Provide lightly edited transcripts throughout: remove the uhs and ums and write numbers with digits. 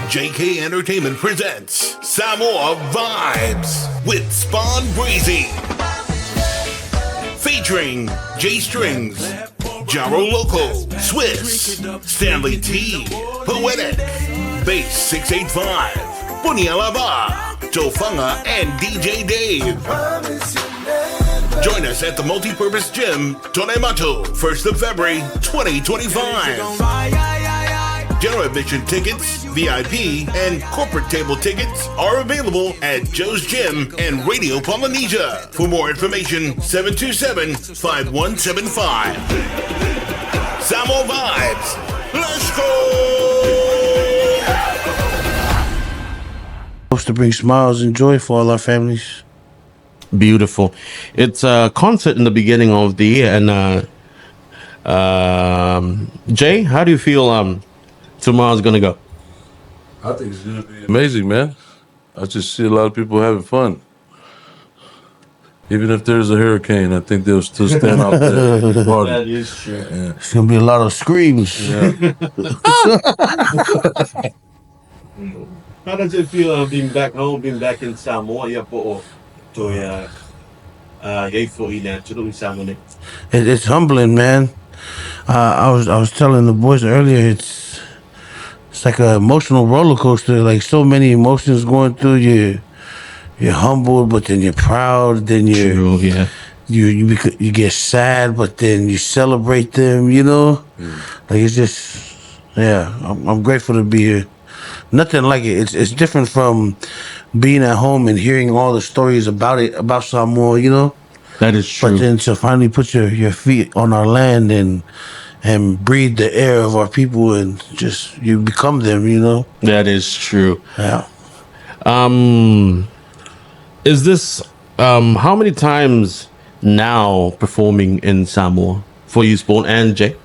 JK Entertainment presents Samoa Vibes with Spawnbreezie, featuring JStrings, Jaro Loco, Swiss, Stanley T, Poetic, Bass 685, Bunyalaba, Tofanga, and DJ Dave. Join us at the Multipurpose Gym, Tonemato, 1st of February, 2025. General admission tickets, VIP, and corporate table tickets are available at Joe's Gym and Radio Polynesia. For more information, 727-5175. Samoa Vibes. Let's go! Hopes to bring smiles and joy for all our families. Beautiful. It's a concert in the beginning of the year, and Jay, how do you feel tomorrow's gonna go? I think it's gonna be amazing, man. I just see a lot of people having fun. Even if there's a hurricane, I think they'll still stand out there and party. That is true. Yeah. It's gonna be a lot of screams. Yeah. How does it feel being back home, being back in Samoa? It's humbling, man. I was telling the boys earlier, it's like an emotional roller coaster. Like so many emotions going through you. You're humbled, but then you're proud. Then True, yeah. you get sad, but then you celebrate them. You know, like it's just I'm grateful to be here. Nothing like it. It's different from being at home and hearing all the stories about Samoa. You know. That is true. But then to finally put your feet on our land and breathe the air of our people and just you become them, you know? That is true. Yeah. Is this how many times now performing in Samoa for you, Spawn and Jay?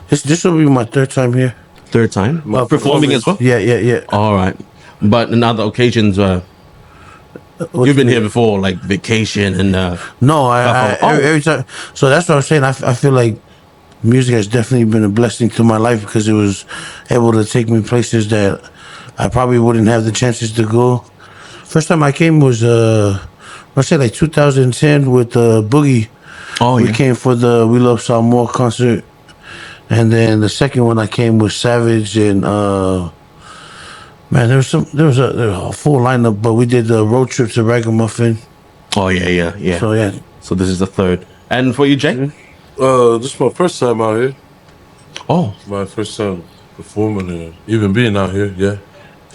This will be my third time here. Third time? Performing as well? Yeah. All right. But in other occasions, you've been here before, like vacation and No, I every time. So that's what I'm saying. I feel like music has definitely been a blessing to my life because it was able to take me places that I probably wouldn't have the chances to go. First time I came was let's say like 2010 with Boogie. Oh, We yeah. came for the We Love Samoa concert, and then the second one I came was Savage and man, there was a full lineup, but we did the road trip to Ragamuffin. Oh, yeah. So yeah, So this is the third. And for you, Jay? This is my first time out here. Oh, My first time performing and even being out here. Yeah,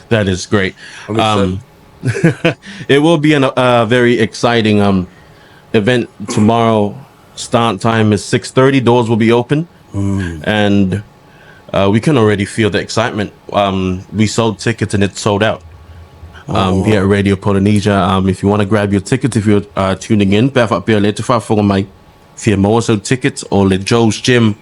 that is great. I'm excited. It will be a very exciting event tomorrow. Start time is 6:30. Doors will be open, and we can already feel the excitement. We sold tickets and it's sold out. Here at Radio Polynesia. If you want to grab your tickets, if you're tuning in, for my Samoa so tickets or le Joe's Gym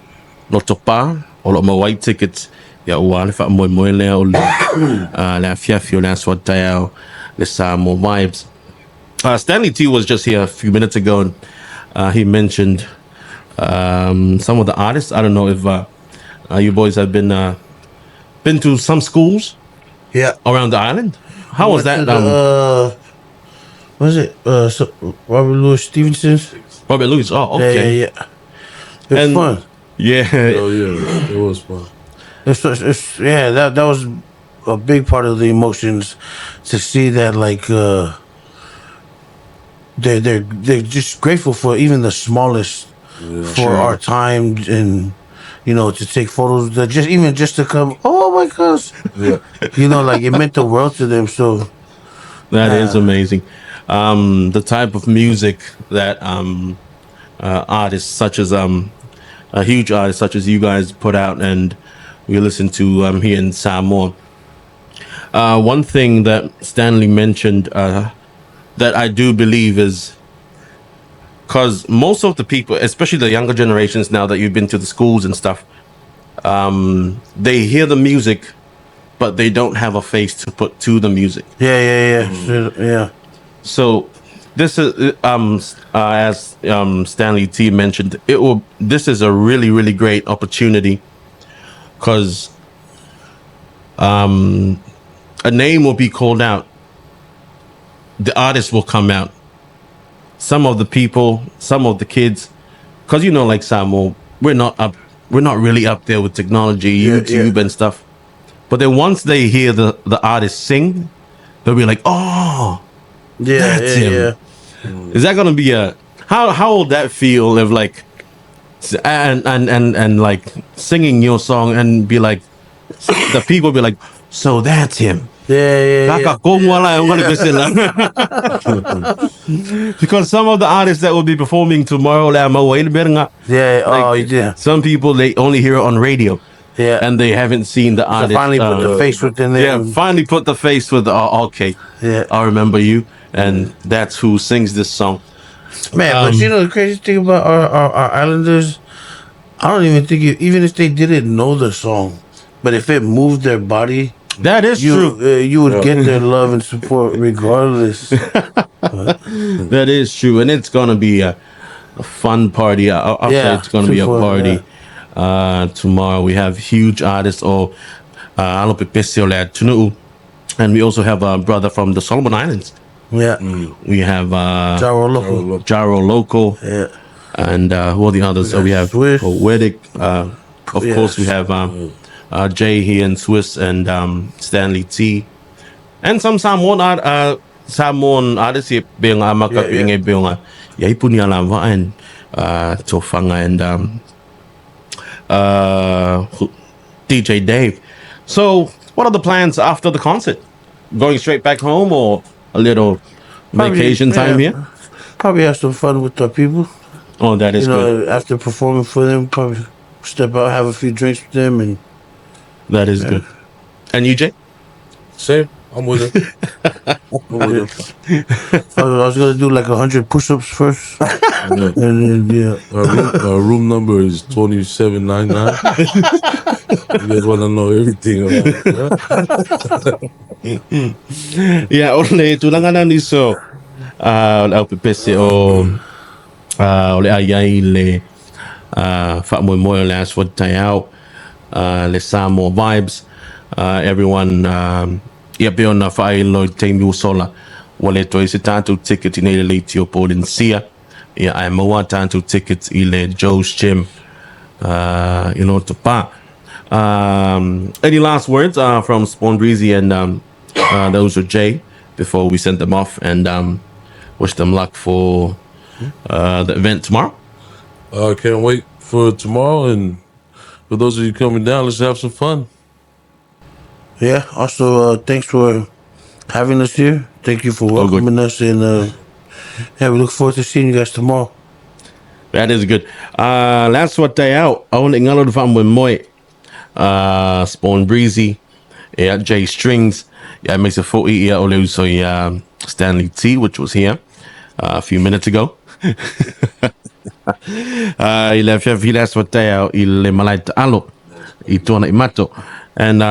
no topa or my white tickets. Ya uan fa mo le o la fia la swatao le Samoa vibes. Stanley T was just here a few minutes ago and he mentioned some of the artists. I don't know if you boys have been to some schools yeah. around the island. How was that? What was it? Robert Louis Stevenson's. Robert Louis. Oh, okay. Yeah. It was And- fun. Yeah. oh yeah, it was fun. That was a big part of the emotions to see that like they're just grateful for even the smallest for our time and you know to take photos that just to come. Oh my gosh, Yeah, you know, like it meant the world to them. So That is amazing. The type of music that artists such as a huge artist such as you guys put out and we listen to here in Samoa. One thing that Stanley mentioned that I do believe is because most of the people, especially the younger generations now that you've been to the schools and stuff, they hear the music, but they don't have a face to put to the music. yeah. So this is as Stanley T mentioned, this is a really great opportunity because a name will be called out. The artist will come out. Some of the people, some of the kids, because like Samoa, we're not really up there with technology, YouTube and stuff. But then once they hear the artist sing, they'll be like, "Oh, that's him." Yeah. Is that gonna be how will that feel if like and like singing your song and be like the people be like, "So that's him." Because some of the artists that will be performing tomorrow, some people they only hear it on radio, and they haven't seen the artist. So finally put the face with the name. Finally put the face with the okay. I remember you, and that's who sings this song. Man, but the crazy thing about our Islanders, I don't even think even if they didn't know the song, but if it moved their body. That is true. You would get their love and support regardless. That is true, and it's gonna be a fun party. I'll say it's gonna be a party. Tomorrow we have huge artists and we also have a brother from the Solomon Islands. Yeah, we have Jaro Local. Yeah, and who are the others? So we have Poetic. Of course, we have. Jay here in Swiss and Stanley T, and some Samoan artists here being being punya lava and Tofanga and DJ Dave. So, what are the plans after the concert? Going straight back home or a little vacation time here? Probably have some fun with our people. Oh, that is good. After performing for them, probably step out, have a few drinks with them, and. That is good. And you, Jay? Same. I'm with it. I was gonna do like 100 push-ups first, and then Our room number is 2799. You guys want to know everything about it? Ole tulangan ni so. Au pepese ole ayai le fa mo last what tayao. Les Samoa vibes, everyone be on the fire Lloyd Temu Sola. Wale to is tanto ticket in a late to Polynesia. I'm a tanto ticket ile Joe's Gym. To pa. Any last words from Spawnbreezie and those are Jay before we send them off and wish them luck for the event tomorrow? I can't wait for tomorrow, and for those of you coming down, let's have some fun. Yeah. Also, thanks for having us here. Thank you for welcoming us, and we look forward to seeing you guys tomorrow. That is good. Last what day out. I want to ngalo the fun with Moy, Spawnbreezie, JStrings. Yeah, it makes a 40 also Stanley T, which was here a few minutes ago. And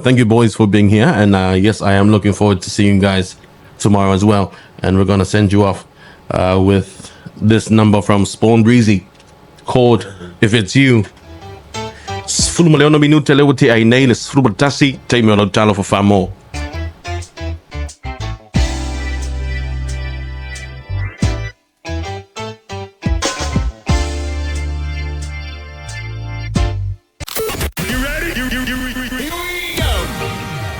thank you boys for being here, and yes, I am looking forward to seeing you guys tomorrow as well, and we're gonna send you off with this number from Spawnbreezie called If It's You. For more.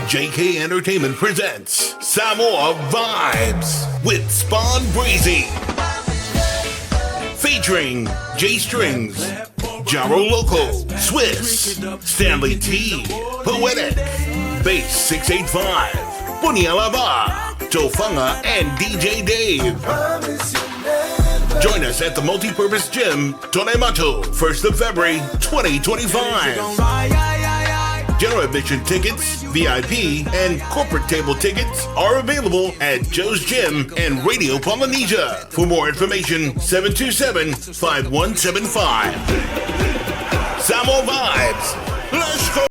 JK Entertainment presents Samoa Vibes with Spawnbreezie, featuring JStrings, Jaro Local, Swiss, Stanley T, Poetic, Bass 685, Bunyalaba, Tofanga, and DJ Dave. Join us at the Multipurpose Gym, Tonemato, 1st of February, 2025. General admission tickets, VIP, and corporate table tickets are available at Joe's Gym and Radio Polynesia. For more information, 727-5175. Samoa Vibes. Let's go.